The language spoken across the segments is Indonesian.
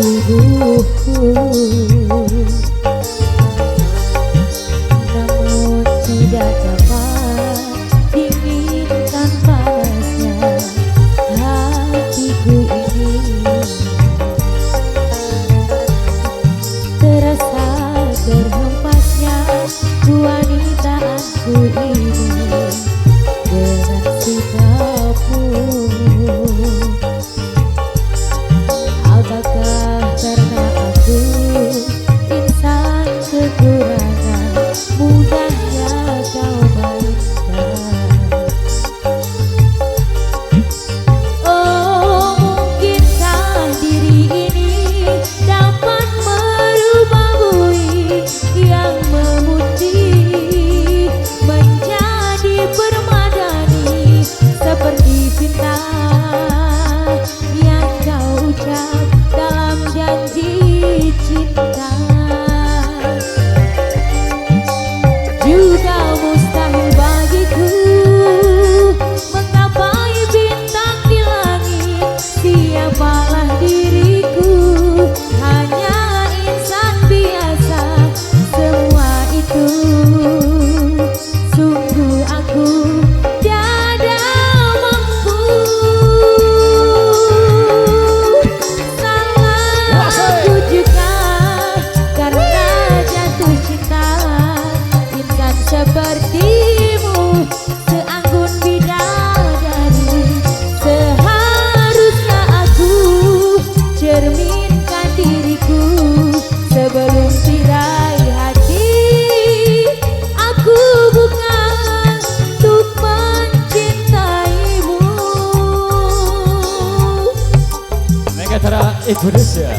tubuhku, namun tidak dapat dinginkan panasnya hatiku ini. Terasa terhempasnya kewanitaanku ini dengan sikapmu. Apakah karena aku insan kekurangan, mudahnya kau mainkan? Oh, mungkinkah diri ini dapat merubah bui yang memutih menjadi permadani seperti bintang yang kau ucap dalam janji cinta. Juga mustahil bagiku menggapai bintang di langit. Siapalah diriku, hanya insan biasa. Semua itu sungguh aku tiada mampu. Salah aku juga karena jatuh cinta insan sepertimu, seanggun bidadari. Seharusnya aku cerminkan diriku sebelum tirai hati. Aku bukan untuk mencintaimu. Megatara Indonesia.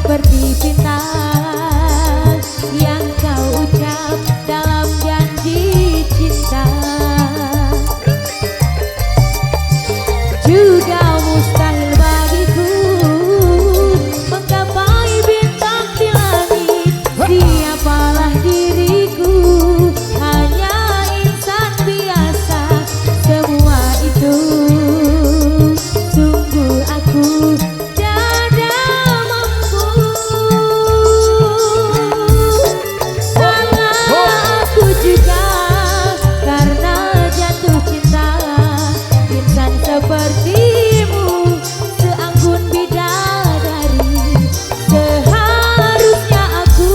Seperti bintang yang kau ucap dalam janji cinta. Juga mustahil bagiku menggapai bintang di langit. Siapalah diriku, hanya insan biasa. Semua itu sungguh aku sepertimu, seanggun bidadari. Seharusnya aku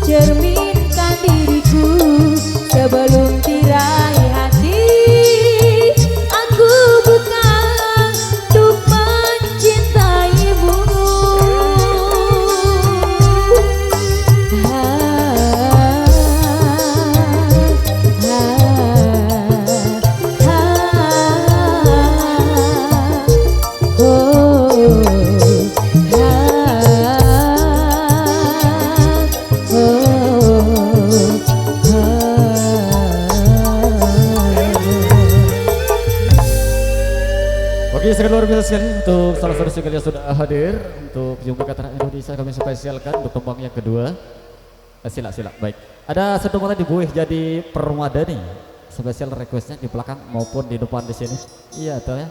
cerminkan diriku sebelum tirai hati. Aku bukan untuk mencintaimu. Oke, sekali luar biasa sekali untuk salah satu single yang sudah hadir untuk Yung Megatara Indonesia. Kami spesialkan untuk tembang yang kedua. Silak. Baik. Ada satu kata dibuih jadi permadani. Spesial requestnya di belakang maupun di depan di sini. Iya, tahu ya.